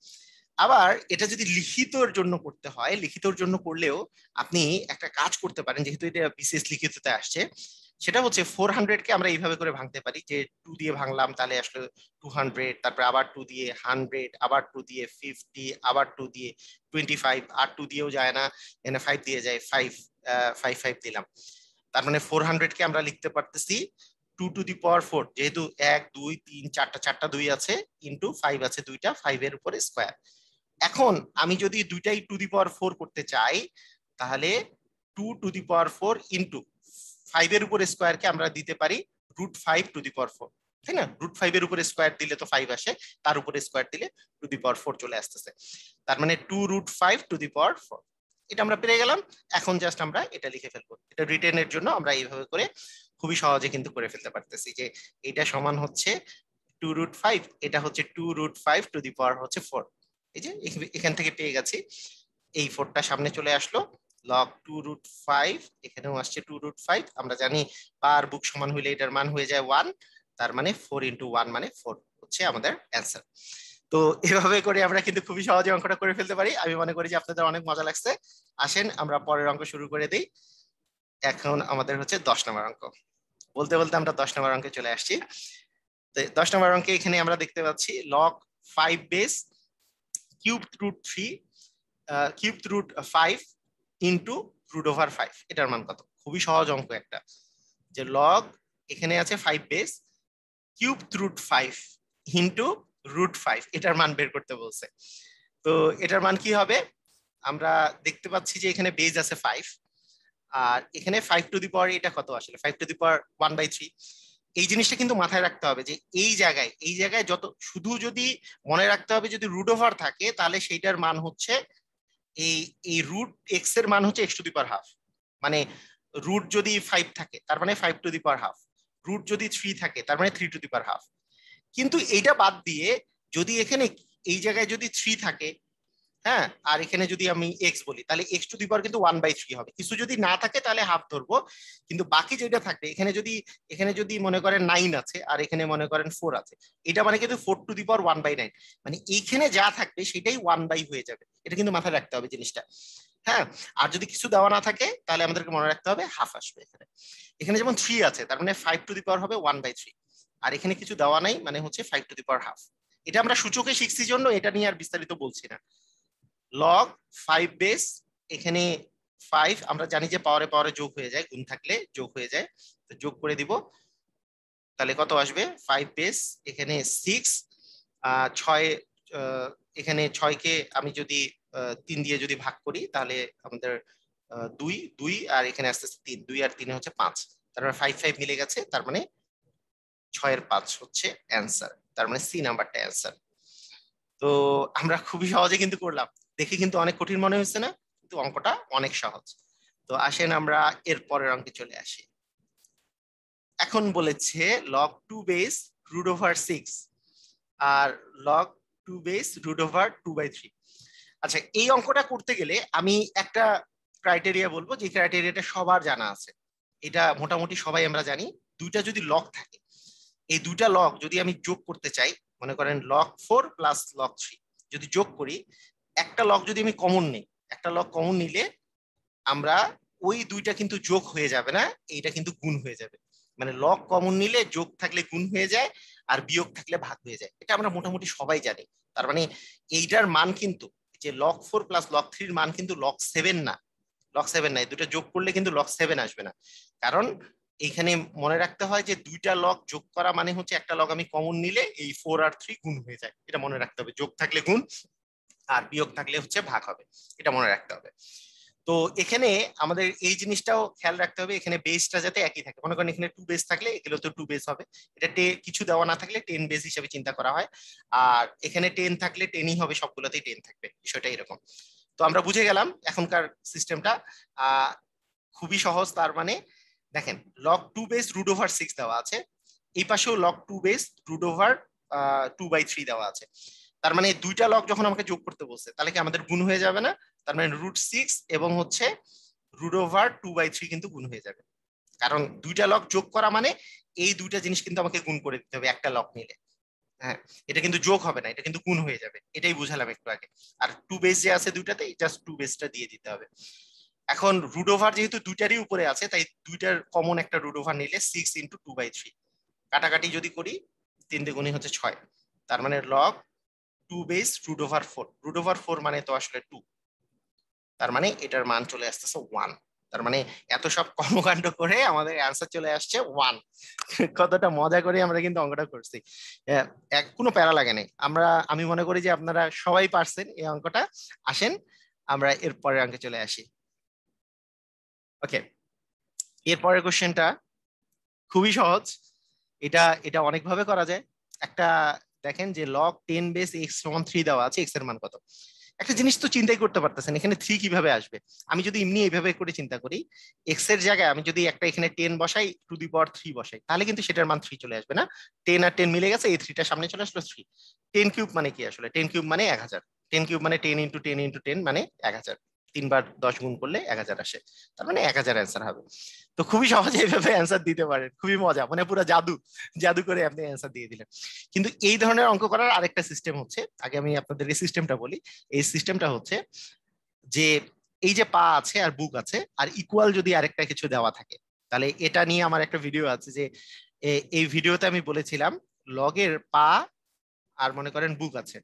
আবার এটা যদি লিখিতর জন্য করতে হয়, লিখিতর জন্য করলেও আপনি একটা কাজ করতে পারেন, যেহেতু এটা বিশেষ লিখিততে আসছে, সেটা হচ্ছে 400-কে আমরা এইভাবে করে ভাঙতে পারি যে 2 দিয়ে ভাঙলাম তাহলে আসলে 200, তারপরে আবার 2 দিয়ে 100, আবার 2 দিয়ে 50, আবার 2 দিয়ে 25, আর 2 দিয়েও যায় না, এখানে 5 দিয়ে যায়, 5 দিলাম। তার মানে 400-কে আমরা লিখতে পারতেছি 2 টু দি পাওয়ার 4, যেহেতু 1 2 3 চারটা 2 আছে, ইন্টু 5 আছে দুইটা, 5 এর উপরে স্কোয়ার। এখন আমি যদি দুইটাই টু দি পাওয়ার 4 করতে চাই, তাহলে 2 টু দি পাওয়ার 4 ইন্টু 5 এর উপরে স্কোয়ারকে আমরা দিতে পারি √5 টু দি পাওয়ার 4, তাই না? √5 এর উপরে স্কোয়ার দিলে তো 5 আসে, তার উপরে স্কোয়ার দিলে টু দি পাওয়ার 4 চলে আসতেছে। তার মানে 2√5 টু দি পাওয়ার 4, এটা আমরা পেরে গেলাম। এখন জাস্ট আমরা এটা লিখে ফেলবো, এটা রিটেনের জন্য আমরা এইভাবে করে খুবই সহজে কিন্তু করে ফেলতে পারতেছি যে এটা সমান হচ্ছে 2√5, এটা হচ্ছে 2√5 টু দি পাওয়ার হচ্ছে 4। এই যে এখান থেকে পেয়ে গেছি, এই 4টা সামনে চলে আসলো, লগ 2√5, এখানেও আসছে 2√5। আমরা জানি পার বুক সমান হইলে এটার মান হয়ে যায় 1, তার মানে 4 ইন্টু 1 মানে 4 হচ্ছে আমাদের অ্যান্সার। তো এভাবে করে আমরা কিন্তু খুবই সহজে অঙ্কটা করে ফেলতে পারি। আমি মনে করি যে আপনাদের অনেক মজা লাগছে। আসেন আমরা পরের অঙ্ক শুরু করে দিই। এখন আমাদের হচ্ছে 10 নম্বর অঙ্ক। বলতে বলতে আমরা 10 নম্বর অঙ্কে চলে আসছি। তো 10 নম্বর অঙ্কে এখানে আমরা দেখতে পাচ্ছি লগ 5 বেস কিউব √5 ইন্টু √5, এটার মান কত? খুবই সহজ অঙ্ক একটা, যে লগ এখানে আছে 5 বেস কিউব √5 ইন্টু √5, এটার মান বের করতে বলছে। তো এটার মান কি হবে? আমরা দেখতে পাচ্ছি যে এখানে বেজ আছে 5, আর এখানে 5 টু দি পাওয়ার এটা কত আসলে 5 টু দি পাওয়ার 1/3। এই জিনিসটা কিন্তু মাথায় রাখতে হবে যে এই জায়গায় যত, শুধু যদি মনে রাখতে হবে যদি √ওভার থাকে তাহলে সেইটার মান হচ্ছে এই এই √x এর মান হচ্ছে x to the power half. মানে রুট যদি 5 থাকে তার মানে 5 to the power half, root যদি 3 থাকে তার মানে 3 টু দি পাওয়ার হাফ। কিন্তু এইটা বাদ দিয়ে যদি এখানে এই জায়গায় যদি 3 থাকে, হ্যাঁ, আর এখানে যদি আমি এক্স বলি, তাহলে এক্স টু দি পাওয়ার কিন্তু 1/3 হবে। কিছু যদি না থাকে তাহলে হাফ ধরবো, কিন্তু বাকি যেটা থাকবে, এখানে যদি মনে করেন 9 আছে আর এখানে মনে করেন 4 আছে, এটা মানে কিন্তু 4 টু দি পাওয়ার 1/9, মানে এইখানে যা থাকবে সেটাই 1 হয়ে যাবে। এটা কিন্তু মাথায় রাখতে হবে জিনিসটা, হ্যাঁ। আর যদি কিছু দেওয়া না থাকে তাহলে আমাদেরকে মনে রাখতে হবে হাফ আসবে এখানে। এখানে যেমন 3 আছে তার মানে 5 টু দি পাওয়ার হবে 1/3, আর এখানে কিছু দেওয়া নাই মানে হচ্ছে 5 টু দি পাওয়ার হাফ। এটা আমরা সূচকে শিখছি জন্য এটা নিয়ে আর বিস্তারিত বলছি না। লগ 5 বেস, এখানে 5 আমরা জানি যে পাওয়ারে পাওয়ারে যোগ হয়ে যায়, গুণ থাকলে যোগ হয়ে যায়, তো যোগ করে দিব, তাহলে কত আসবে 5 বেস, এখানে 6, 6, এখানে 6কে আমি যদি 3 দিয়ে যদি ভাগ করি তাহলে আমাদের 2 2 আর এখানে আসতেছে 3, 2 আর 3 হচ্ছে 5, তার মানে 5 5 মিলে গেছে, তার মানে 6 এর 5 হচ্ছে অ্যান্সার, তার মানে সি নাম্বারটা অ্যান্সার। তো আমরা খুবই সহজে কিন্তু করলাম, দেখে কিন্তু অনেক কঠিন মনে হচ্ছে না, কিন্তু অঙ্কটা অনেক সহজ। তো আসেন আমরা এর পরের অঙ্কে চলে আসি। এখন বলেছে log 2 বেস √6 আর log 2 বেস √2/3। আচ্ছা, এই অঙ্কটা করতে গেলে আমি একটা ক্রাইটেরিয়া বলবো, যে ক্রাইটেরিয়াটা সবার জানা আছে, এটা মোটামুটি সবাই আমরা জানি। দুইটা যদি লগ থাকে, এই দুইটা লগ যদি আমি যোগ করতে চাই, মনে করেন log 4 প্লাস log 3 যদি যোগ করি, একটা লগ যদি আমি কমন নিই, একটা লগ কমন নিলে আমরা ওই দুইটা কিন্তু যোগ হয়ে যাবে না, এইটা কিন্তু গুণ হয়ে যাবে। মানে লগ কমন নিলে যোগ থাকলে গুণ হয়ে যায়, আর বিয়োগ থাকলে ভাগ হয়ে যায়, এটা আমরা মোটামুটি সবাই জানি। তার মানে এইটার মান কিন্তু, যে log 4 প্লাস log 3 মান কিন্তু log 7 না, log 7 নাই, দুটো যোগ করলে কিন্তু log 7 আসবে না। কারণ এইখানে মনে রাখতে হয় যে দুইটা লগ যোগ করা মানে হচ্ছে একটা লগ আমি কমন নিলে এই 4 আর 3 গুণ হয়ে যায়, এটা মনে রাখতে হবে। যোগ থাকলে গুণ, আর বিয়োগ থাকলে হচ্ছে ভাগ হবে, এটা মনে রাখতে হবে। তো এখানে আমাদের এই জিনিসটাও খেয়াল রাখতে হবে, এখানে বেসটা যাতে একই থাকে। মনে করেন এখানে 2 বেস থাকলে এগুলো তো 2 বেস হবে, এটা কিছু দেওয়া না থাকলে 10 বেস হিসেবে চিন্তা করা হয়। আর এখানে 10 থাকলে 10ই হবে, সবগুলোতেই 10 থাকবে, বিষয়টা এরকম। তো আমরা বুঝে গেলাম এখনকার সিস্টেমটা খুবই সহজ। তার মানে দেখেন log 2 বেস √6 দেওয়া আছে, এই পাশেও log 2 বেস √2/3 দেওয়া আছে। তার মানে দুইটা লগ যখন আমাকে যোগ করতে বলছে, তাহলে কি আমাদের গুণ হয়ে যাবে না? তার মানে √6 এবং হচ্ছে √2/3 কিন্তু গুণ হয়ে যাবে, কারণ দুইটা লগ যোগ করা মানে এই দুইটা জিনিস কিন্তু আমাকে গুণ করে দিতে হবে একটা লগ নিলে। হ্যাঁ, এটা কিন্তু যোগ হবে না, এটা কিন্তু গুণ হয়ে যাবে, এটাই বুঝালাম একটু আগে। আর 2 বেস যে আছে দুইটাতে, জাস্ট 2 বেসটা দিয়ে দিতে হবে। এখন √, যেহেতু দুইটারই উপরে আছে, তাই দুইটার কমন একটা √, নিলে 6 × 2/3, কাটাকাটি যদি করি 3 দ্বিগুণী হচ্ছে 6, তার মানে log 2 বেস √4, √4 মানে তো আসলে 2, তার মানে এটার মান চলে আসতেছে 1। তার মানে এত সব কর্মকাণ্ড করে আমাদের অ্যান্সার চলে আসছে 1। কতটা মজা করে আমরা কিন্তু অঙ্কটা করছি, কোনো প্যারা লাগে নাই। আমি মনে করি যে আপনারা সবাই পারছেন এই অঙ্কটা। আসেন আমরা এর পরের অঙ্কে চলে আসি। ওকে, এর পরের কোশ্চেনটা খুবই সহজ, এটা এটা অনেকভাবে করা যায়। একটা দেখেন যে log 10 বেস x=3 দেওয়া আছে, x এর মান কত? একটা জিনিস তো চিন্তাই করতে পারতেছেন, এখানে 3 কিভাবে আসবে? আমি যদি এমনি এইভাবে করে চিন্তা করি, এক্স এর জায়গায় আমি যদি একটা এখানে 10 বসাই, √3 বসাই, তাহলে কিন্তু সেটার মান 3 চলে আসবে না? 10 আর 10 মিলে গেছে, এই 3টা সামনে চলে আসলো 3। 10³ মানে কি আসলে? 10³ মানে 1000, 10³ মানে 10 × 10 × 10 মানে 1000, 3 বার 10 গুণ করলে 1000 আসে, তার মানে 1000 অ্যান্সার হবে। তো খুবই সহজে এইভাবে অ্যান্সার দিতে পারেন, খুবই মজা, মানে পুরো জাদু, জাদু করে আপনি অ্যান্সার দিয়ে দিলেন। কিন্তু এই ধরনের অঙ্ক করার আরেকটা সিস্টেম হচ্ছে, আগে আমি আপনাদেরকে সিস্টেমটা বলি। এই সিস্টেমটা হচ্ছে যে এই যে পা আছে আর বুক আছে, আর ইকুয়াল যদি আরেকটা কিছু দেওয়া থাকে, তাহলে এটা নিয়ে আমার একটা ভিডিও আছে, যে এই ভিডিওতে আমি বলেছিলাম লগের পা আর মনে করেন বুক আছে,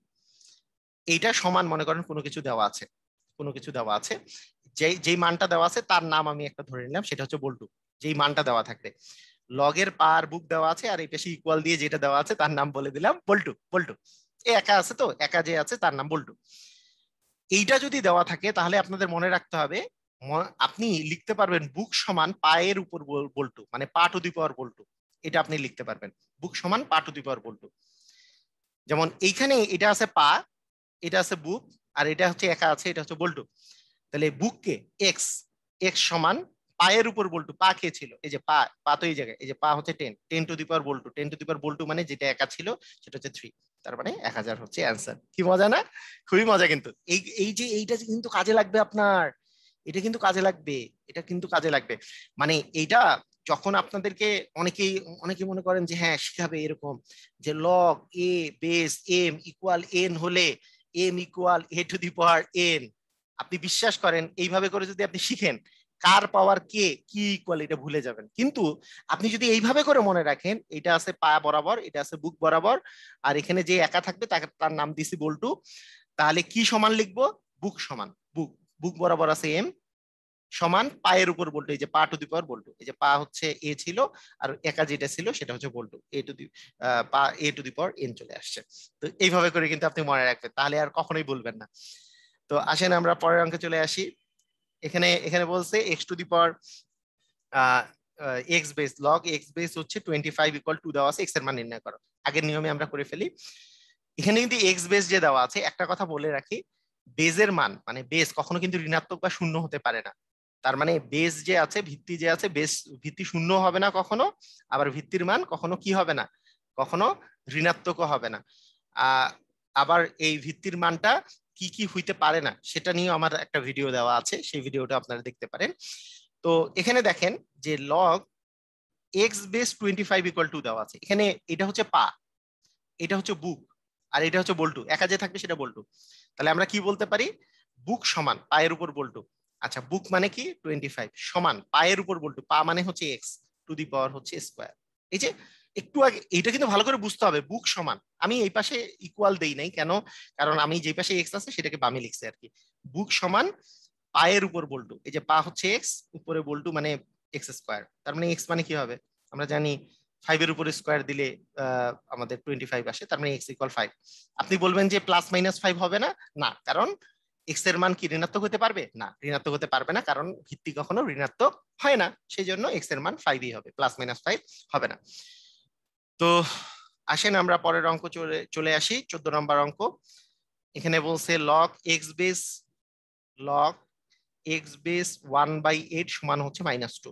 এইটা সমান, মনে করেন কোনো কিছু দেওয়া আছে, কোনো কিছু দেওয়া আছে, যেই মানটা দেওয়া আছে তার নাম আমি একটা ধরে নিলাম, সেটা হচ্ছে বল্টু। যেই মানটা দেওয়া থাকবে, লগের পা আর বুক দেওয়া আছে, আর এই পাশে ইকুয়াল দিয়ে যেটা দেওয়া আছে তার নাম বলে দিলাম বল্টু। বল্টু একা আছে, তো একা যে আছে তার নাম বল্টু। এইটা যদি দেওয়া থাকে তাহলে আপনাদের মনে রাখতে হবে, আপনি লিখতে পারবেন বুক সমান পায়ের উপর বল্টু, মানে পা টু দি পাওয়ার বল্টু, এটা আপনি লিখতে পারবেন, বুক সমান পা টু দি পাওয়ার বল্টু। যেমন এইখানে এটা আছে পা, এটা আছে বুক, আর এটা হচ্ছে একা আছে, এটা হচ্ছে বল্টু। তাহলে বুককে এক্স, এক্স সমান পায়ের উপর বল্টু, পা কে ছিল? এই যে পা, পা তো এই জায়গায়, এই যে পা হচ্ছে 10, 10 two the power Boltu, 10 two the power বল্টু মানে যেটা একা ছিল সেটা হচ্ছে 3, তার মানে 1000 হচ্ছে অ্যান্সার। কি মজা না? খুবই মজা। কিন্তু এই এই যে এইটা যে কিন্তু কাজে লাগবে আপনার, এটা কিন্তু কাজে লাগবে, এটা কিন্তু কাজে লাগবে। মানে এইটা যখন আপনাদেরকে অনেকেই অনেকে মনে করেন যে হ্যাঁ শিখাবে এরকম, যে লগ এ বেস এম ইকুয়াল এন হলে m=a⁴n, আপনি বিশ্বাস করেন এইভাবে করে যদি আপনি শিখেন কার পাওয়ার কে কি ইকুয়াল, এটা ভুলে যাবেন। কিন্তু আপনি যদি এইভাবে করে মনে রাখেন, এটা আছে পা বরাবর, এটা আছে বুক বরাবর, আর এখানে যে একা থাকবে তার নাম দিছি বল্টু, তাহলে কি সমান লিখবো? বুক সমান বুক, বুক বরাবর আছে এম, সমান পায়ের উপর বল্টু, এই যে পা টু দি পাওয়ার বল্টু, এই যে পা হচ্ছে এ ছিল, আর একা যেটা ছিল সেটা হচ্ছে বল্টু, a⁴n চলে আসছে। তো এইভাবে করে কিন্তু আপনি মনে রাখবেন, তাহলে আর কখনোই বলবেন না। তো আসেন আমরা পরের অঙ্কে চলে আসি। এখানে এখানে বলছে x to the power x base, log x base হচ্ছে 25 ইকুয়াল টু দেওয়া আছে, এক্স এর মান নির্ণয় করো। আগের নিয়মে আমরা করে ফেলি। এখানে কিন্তু এক্স বেস যে দেওয়া আছে, একটা কথা বলে রাখি, বেজের মান মানে বেস কখনো কিন্তু ঋণাত্মক বা শূন্য হতে পারে না। তার মানে বেস যে আছে, ভিত্তি যে আছে, বেস ভিত্তি শূন্য হবে না কখনো, আবার ভিত্তির মান কখনো কি হবে না, কখনো ঋণাত্মকও হবে না। আবার এই ভিত্তির মানটা কি কি হইতে পারে না সেটা নিয়ে আমার একটা ভিডিও দেওয়া আছে, সেই ভিডিওটা আপনারা দেখতে পারেন। তো এখানে দেখেন যে log x base 25 equal to দেওয়া আছে। এখানে এটা হচ্ছে পা, এটা হচ্ছে বুক, আর এটা হচ্ছে বল্টু, একা যে থাকবে সেটা বল্টু। তাহলে আমরা কি বলতে পারি, বুক সমান পায়ের উপর বল্টু। আচ্ছা, বুক মানে কি 25 সমান পায়ের উপর বল্টু, পা মানে হচ্ছে এক্স টু দি পাওয়ার হচ্ছে স্কোয়ার। এই যে একটু আগে এইটা কিন্তু ভালো করে বুঝতে হবে, বুক সমান, আমি এই পাশে ইকুয়াল দেই নাই কেন, কারণ আমি যে পাশে এক্স আছে সেটাকে বামে লিখছি আর কি। বুক সমান পায়ের উপর বল্টু, এই যে পা হচ্ছে এক্স, উপরে বল্টু মানে এক্স স্কোয়ার। তার মানে এক্স মানে কি হবে, আমরা জানি 5 এর উপর স্কোয়ার দিলে আমাদের 25 আসে, তার মানে এক্স ইকুয়াল 5। আপনি বলবেন যে প্লাস মাইনাস 5 হবে না, না, কারণ এক্স এর মান কি ঋণাত্মক হতে পারবে না, ঋণাত্মক হতে পারবে না, কারণ ভিত্তি কখনো ঋণাত্মক হয় না, সেই জন্য এক্স এর মান 5ই হবে, প্লাস মাইনাস 5 হবে না। তো আসেন আমরা পরের অঙ্ক চলে আসি, 14 নম্বর অঙ্ক। এখানে বলছে log x base, log x base 1/8 সমান হচ্ছে -2।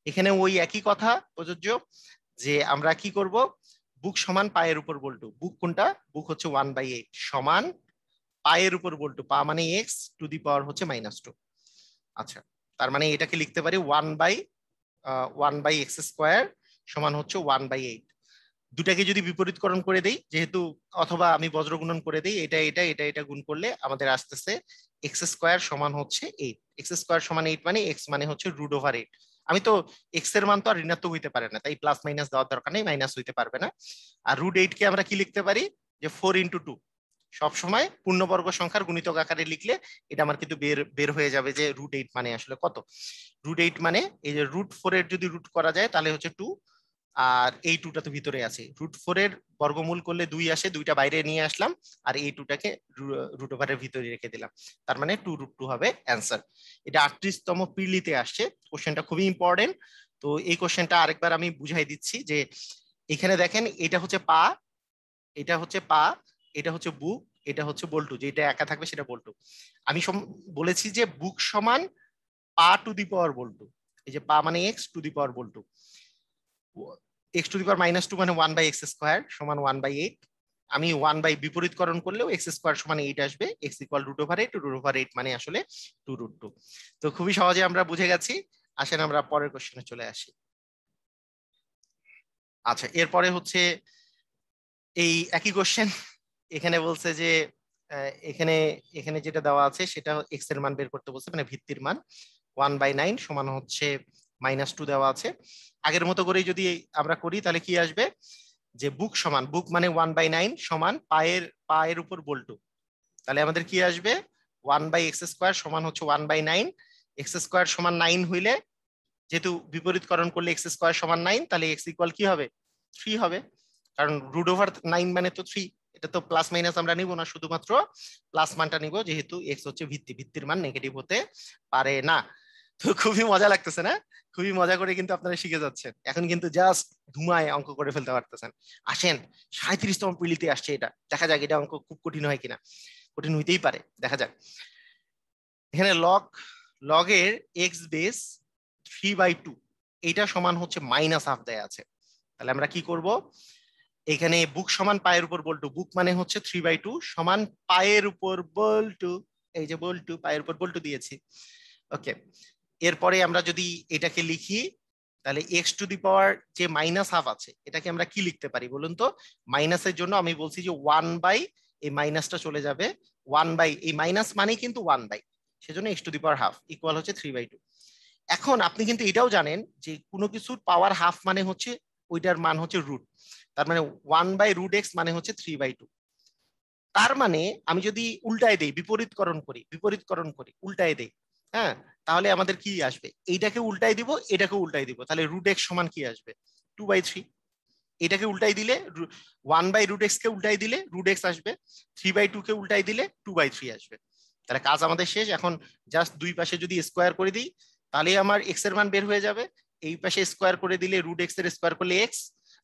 এখানে ওই একই কথা প্রযোজ্য, যে আমরা কি করব, বুক সমান পায়ের উপর বল্টু, বুক কোনটা, বুক হচ্ছে 1/8 সমান পায়ের উপর বল্টু, পা মানে এক্স টু দি পাওয়ার হচ্ছে -2। আচ্ছা, তার মানে এটাকে লিখতে পারি 1/x স্কোয়ার সমান হচ্ছে 1/8। দুটাকে যদি বিপরীতকরণ করে দেই, যেহেতু, অথবা আমি বজ্র গুণন করে দেই, এটা এটা এটা এটা গুণ করলে আমাদের আসতেছে এক্স স্কোয়ার সমান হচ্ছে 8। এক্স স্কোয়ার সমান 8 মানে এক্স মানে হচ্ছে √8। আমি তো এক্স এর মান তো আর ঋণাত্মক হইতে পারে না, তাই প্লাস মাইনাস দেওয়ার দরকার নেই, মাইনাস হইতে পারবে না। আর √8 কে আমরা কি লিখতে পারি, যে 4 × 2। সব সময় পূর্ণবর্গ সংখ্যার গুণিতক আকারে লিখলে এটা আমার কিন্তু বের বের হয়ে যাবে যে √8 মানে আসলে কত। √8 মানে এই যে √4 এর যদি রুট করা যায় তাহলে হচ্ছে 2, আর এই 2টা তো ভিতরে আছে, √4 এর বর্গমূল করলে 2 আসে, 2টা বাইরে নিয়ে আসলাম, আর এই 2টাকে √ওভারের ভিতরে রেখে দিলাম, তার মানে 2√2 হবে অ্যান্সার। এটা 38তম পিলিতে আসছে, কোশ্চেনটা খুবই ইম্পর্টেন্ট। তো এই কোশ্চেনটা আরেকবার আমি বুঝাই দিচ্ছি, যে এখানে দেখেন এটা হচ্ছে পা, এটা হচ্ছে পা, এটা হচ্ছে বুক, এটা হচ্ছে বল্টু, যেটা একা থাকবে সেটা বল্টু। আমি বলেছি যে বুক সমান পা টু দি পাওয়ার বল্টু, এই যে পা মানে এক্স টু দি পাওয়ার বল্টু, এক্স টু দি পাওয়ার -2 মানে 1/x স্কোয়ার সমান 1/8। আমি 1/বিপরীতকরণ করলেও এক্স স্কোয়ার সমান 8 আসবে, এক্স ইকুয়াল √8, √8 মানে আসলে 2√2। তো খুবই সহজে আমরা বুঝে গেছি। আসেন আমরা পরের কোশ্চেনে চলে আসি। আচ্ছা, এরপরে হচ্ছে এই একই কোশ্চেন। এখানে বলছে যে এখানে এখানে যেটা দেওয়া আছে সেটা এক্স এর মান বের করতে বলছে, মানে ভিত্তির মান 1/9 সমান হচ্ছে -2 দেওয়া আছে। আগের মতো করেই যদি আমরা করি তাহলে কি আসবে, যে বুক সমান, বুক মানে 1/9 সমান পায়ের উপর বল্টু, তাহলে আমাদের কি আসবে 1/x স্কোয়ার সমান হচ্ছে 1/9। এক্স স্কোয়ার সমান 9 হইলে, যেহেতু বিপরীতকরণ করলে এক্স স্কোয়ার সমান 9, তাহলে এক্স ইকুয়াল কি হবে 3 হবে, কারণ √9 মানে তো 3। এটা তো প্লাস মাইনাস আমরা নিব না, শুধুমাত্র প্লাস মানটা নিব, যেহেতু এক্স হচ্ছে ভিত্তি, ভিত্তির মান নেগেটিভ হতে পারে না। তো খুবই মজা লাগতেছে না, খুবই মজা করে কিন্তু আপনারা শিখে যাচ্ছেন, এখন কিন্তু জাস্ট ধুমায় অঙ্ক করে ফেলতে পারতেছেন। আসেন 37তম পিলিতে আসছে, এটা দেখা যাক এটা অঙ্ক খুব কঠিন হয় কিনা, কঠিন হইতেই পারে, দেখা যাক। এখানে লগের এক্স বেস 3/2 এইটা সমান হচ্ছে -½ দেয়া আছে। তাহলে আমরা কি করব, এখানে বুক সমান পায়ের উপর বল্টু, বুক মানে হচ্ছে 3/2 সমান পায়ের উপর বল্টু, এই যে বল্টু, পায়ের উপর বল্টু দিয়েছি। ওকে, এরপরে আমরা যদি এটাকে লিখি, তাহলে এক্স টু দি পাওয়ার যে -½ আছে এটাকে আমরা কি লিখতে পারি বলুন তো। মাইনাসের জন্য আমি বলছি যে 1/, এই মাইনাসটা চলে যাবে, 1/, এই মাইনাস মানেই কিন্তু 1/, সেজন্য x to the power half equal হচ্ছে 3/2। এখন আপনি কিন্তু এটাও জানেন যে কোনো কিছুর পাওয়ার হাফ মানে হচ্ছে ওইটার মান হচ্ছে রুট, তার মানে 1/√x মানে হচ্ছে 3/2। তার মানে আমি যদি উল্টায় দেই, বিপরীতকরণ করি উল্টায় দেই, হ্যাঁ, তাহলে আমাদের কি আসবে, এইটাকে উল্টাই দিব, এটাকে উল্টাই দিব, তাহলে √x সমান কি আসবে 2/3। এটাকে উল্টাই দিলে 1/√x কে উল্টাই দিলে √x আসবে, 3/2 কে উল্টাই দিলে 2/3 আসবে। তাহলে কাজ আমাদের শেষ। এখন জাস্ট দুই পাশে যদি স্কোয়ার করে দিই তাহলে আমার এক্স এর মান বের হয়ে যাবে। এই পাশে স্কোয়ার করে দিলে রুট এক্স এর স্কোয়ার করলে এক্স,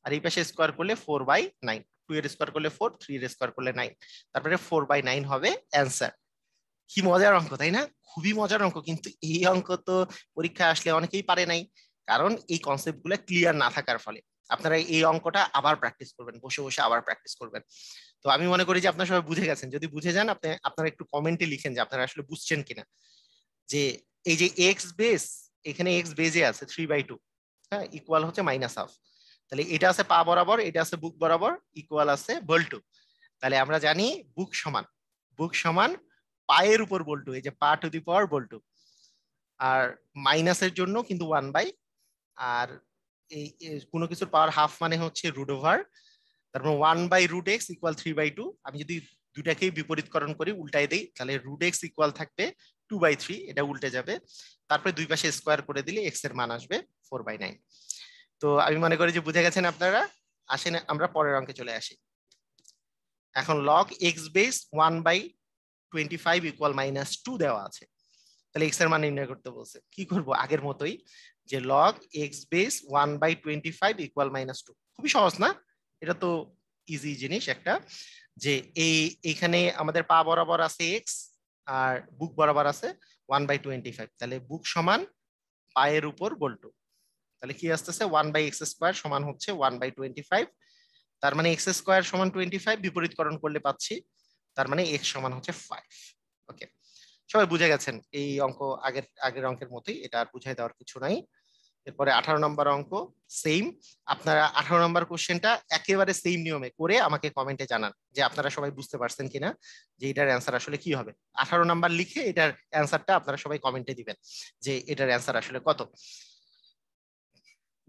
আর এই পাশে স্কোয়ার করলে 4/9, 2 এর স্কোয়ার করলে 4, 3 এর স্কোয়ার করলে 9, তারপরে 4/9 হবে অ্যান্সার। কি মজার অঙ্ক তাই না? খুবই মজার অঙ্ক, কিন্তু এই অঙ্ক তো পরীক্ষায় আসলে অনেকেই পারে নাই, কারণ এই কনসেপ্ট গুলো ক্লিয়ার না থাকার ফলে। আপনারা এই অঙ্কটা আবার প্র্যাকটিস করবেন, বসে বসে আবার প্র্যাকটিস করবেন। তো আমি মনে করি যে আপনারা সবাই বুঝে গেছেন। যদি বুঝে যান আপনারা একটু কমেন্টে লিখেন যে আপনারা আসলে বুঝছেন কিনা। যে এই যে এক্স বেস, এখানে এক্স বেজে আছে 3/2, হ্যাঁ, ইকুয়াল হচ্ছে -½ তাহলে এটা আছে পা বরাবর, এটা আছে বুক বরাবর, ইকুয়াল আছে বল্টু। তাহলে আমরা জানি বুক সমান পায়ের উপর বল্টু, এই যে পা টু দি পাওয়ার বল্টু। আর মাইনাসের জন্য কিন্তু 1/, আর এই কোনো কিছুর পাওয়ার হাফ মানে হচ্ছে √, তারপর 1/√x ইকুয়াল 3/2। আমি যদি দুটাকেই বিপরীতকরণ করি, উল্টাই দেই, তাহলে √x ইকুয়াল থাকবে 2/3, এটা উল্টে যাবে। তারপরে দুই পাশে স্কোয়ার করে দিলে x এর মান আসবে 4/9। তো আমি মনে করি যে বুঝে গেছেন আপনারা। আসেন আমরা পরের অঙ্কে চলে আসি। এখন log x বেস 1/25 ইকুয়াল -2 দেওয়া আছে, তাহলে x এর মান নির্ণয় করতে বলছে। কি করব? আগের মতোই, যে log x বেস 1/25 ইকুয়াল -2। খুবই সহজ না? এটা তো ইজি জিনিস একটা। যে এইখানে আমাদের পা বরাবর আছে x, আর বুক বরাবর আছে 1/25, তাহলে বুক সমান পায়ের উপর বল্টু। তাহলে কি আসতেছে 1/x² সমান হচ্ছে 1/25, তার মানে x² সমান 25, বিপরীতকরণ করলে পাচ্ছি, তার মানে x সমান হচ্ছে 5। ওকে, সবাই বুঝে গেছেন এই অঙ্ক। আগের অঙ্কের মতোই, এটা আর বুঝাই দেওয়ার কিছু নাই। এরপরে 18 নম্বর অঙ্ক সেম। আপনারা 18 নম্বর কোশ্চেনটা একেবারে সেম নিয়মে করে আমাকে কমেন্টে জানান যে আপনারা সবাই বুঝতে পারছেন কিনা, যে এটার অ্যান্সার আসলে কি হবে। 18 নাম্বার লিখে এটার অ্যান্সারটা আপনারা সবাই কমেন্টে দিবেন যে এটার অ্যান্সার আসলে কত।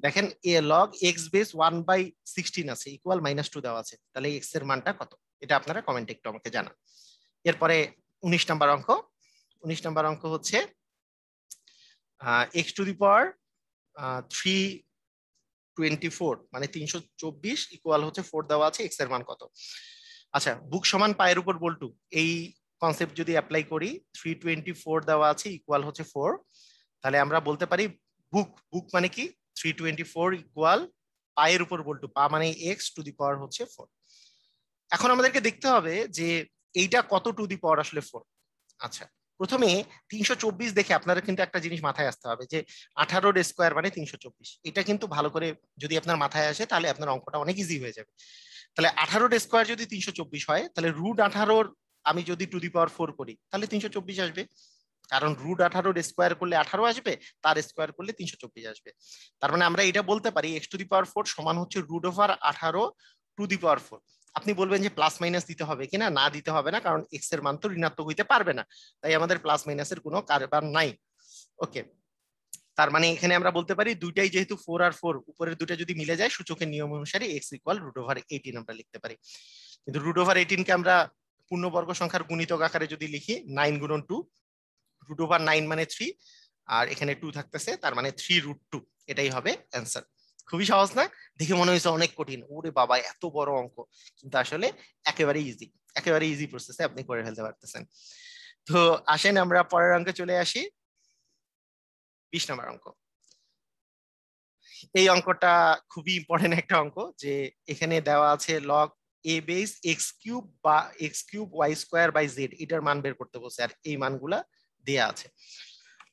দেখেন log x বেস 1/16 আছে, ইকুয়াল -2 দেওয়া আছে, তাহলে x এর মানটা কত, এটা আপনারা কমেন্টে একটু আমাকে জানান। এরপরে 19 নাম্বার অঙ্ক। 19 নাম্বার অঙ্ক হচ্ছে x⁴ 324 মানে 324 ইকুয়াল হচ্ছে 4 দেওয়া আছে, x এর মান কত। আচ্ছা, বুক সমান পায়ের উপর বল্টু, এই কনসেপ্ট যদি অ্যাপ্লাই করি, 324 দেওয়া আছে ইকুয়াল হচ্ছে 4, তাহলে আমরা বলতে পারি বুক মানে কি 324 ইকুয়াল পায়ের উপর বল্টু, পা মানে x⁴ হচ্ছে 4। এখন আমাদেরকে দেখতে হবে যে এইটা কত টু দি পাওয়ার আসলে 4। আচ্ছা, প্রথমে 324 দেখে আপনারা কিন্তু একটা জিনিস মাথায় আসতে হবে, যে 18 স্কোয়ার মানে 324। এটা কিন্তু ভালো করে যদি আপনার মাথায় আসে তাহলে আপনার অঙ্কটা অনেক ইজি হয়ে যাবে। তাহলে 18 স্কোয়ার যদি 324 হয়, তাহলে √18 আমি যদি টু দি পাওয়ার 4 করি তাহলে 324 আসবে, কারণ √18 স্কোয়ার করলে 18 আসবে, তার স্কোয়ার করলে 324 আসবে। তার মানে আমরা এটা বলতে পারি x⁴ সমান হচ্ছে √18 টু দি পাওয়ার 4। আপনি বলবেন যে প্লাস মাইনাস দিতে হবে কিনা, না দিতে হবে না, কারণ x এর মান তো ঋণাত্মক হইতে পারবে না, তাই আমাদের প্লাস মাইনাসের কোনো কারবার নাই। ওকে, তার মানে এখানে আমরা বলতে পারি দুইটাই যেহেতু 4 আর 4, উপরের দুটো যদি মিলে যায় সূচকের নিয়ম অনুসারে x ইকুয়াল √18 আমরা লিখতে পারি। কিন্তু √18 কে আমরা পূর্ণবর্গ সংখ্যার গুণিতক আকারে যদি লিখি 9 × 2, √9 মানে 3, আর এখানে 2 থাকতেছে, তার মানে 3√2, এটাই হবে অ্যান্সার। খুবই সহজ না? দেখে মনে হয়েছে অনেক কঠিন, ওরে বাবা এত বড় অঙ্ক, কিন্তু আসলে একেবারে ইজি প্রসেসে আপনি করে ফেলতে পারতেছেন। তো আসেন আমরা পরের অঙ্কে চলে আসি। 20 নম্বর অঙ্ক। এই অঙ্কটা খুবই ইম্পর্টেন্ট একটা অঙ্ক, যে এখানে দেওয়া আছে log a বেস x³ বা x³ y² z, এটার মান বের করতে বলছে, আর এই মানগুলা দেয়া আছে।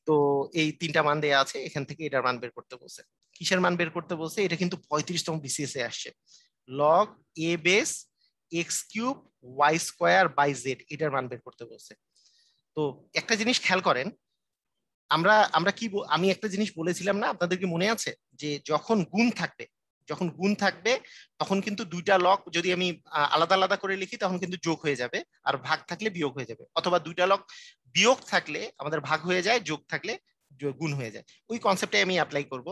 তো এই তিনটা মান দেয়া আছে, এখান থেকে এটার মান বের করতে বলছে। কিসের মান বের করতে বলছে? এটা কিন্তু 35তম বিসিএস এ আসছে। log a base x³ y² z, এটার মান বের করতে বলছে। তো একটা জিনিস খেয়াল করেন, আমরা আমরা কি আমি একটা জিনিস বলেছিলাম না আপনাদের, কি মনে আছে? যে যখন গুণ থাকবে তখন কিন্তু দুইটা লগ যদি আমি আলাদা আলাদা করে লিখি তখন কিন্তু যোগ হয়ে যাবে, আর ভাগ থাকলে বিয়োগ হয়ে যাবে, অথবা দুইটা লগ বিয়োগ থাকলে আমাদের ভাগ হয়ে যায়, যোগ থাকলে গুণ হয়ে যায়। ওই কনসেপ্টে আমি অ্যাপ্লাই করব,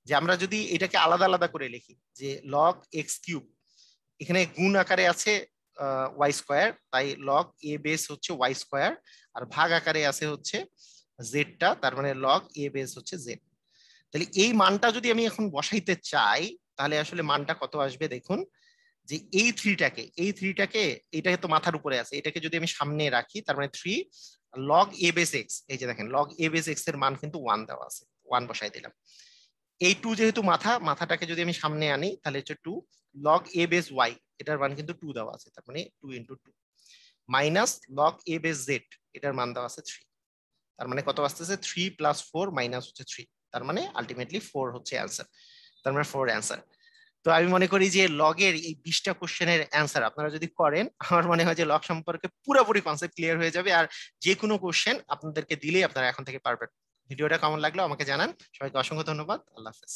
যে আমরা যদি এটাকে আলাদা আলাদা করে লিখি, যে log x³ এখানে গুণ আকারে আছে y², তাই log a বেস হচ্ছে y², আর ভাগ আকারে আছে হচ্ছে জেডটা, তার মানে log a বেস হচ্ছে জেড। তাহলে এই মানটা যদি আমি এখন বসাইতে চাই, তাহলে আসলে মানটা কত আসবে দেখুন। যে এই থ্রিটাকে এটাকে তো মাথার উপরে আছে, এটাকে যদি আমি সামনে রাখি, তার মানে 3, লগ এ বেস এক্স, এই যে দেখেন লগ এ বেস এক্স এর মান কিন্তু 1 দেওয়া আছে, 1 বসাই দিলাম। এই 2 যেহেতু মাথাটাকে যদি আমি সামনে আনি তাহলে হচ্ছে 2 লগ এ বেস ওয়াই, এটার মান কিন্তু 2 দেওয়া আছে, তার মানে 2 ইনটু 2 মাইনাস লগ এ বেস জেড, এটার মান দেওয়া আছে 3, তার মানে কত আসতেছে 3 প্লাস 4 মাইনাস হচ্ছে 3, তার মানে আলটিমেটলি 4 হচ্ছে অ্যান্সার, তার মানে 4 অ্যান্সার। তো আমি মনে করি যে লগের এই 20টা কোশ্চেনের অ্যান্সার আপনারা যদি করেন, আমার মনে হয় যে লগ সম্পর্কে পুরোপুরি কনসেপ্ট ক্লিয়ার হয়ে যাবে, আর যে কোনো কোশ্চেন আপনাদেরকে দিলেই আপনারা এখন থেকে পারবেন। ভিডিওটা কেমন লাগলো আমাকে জানান। সবাইকে অসংখ্য ধন্যবাদ। আল্লাহ হাফেজ।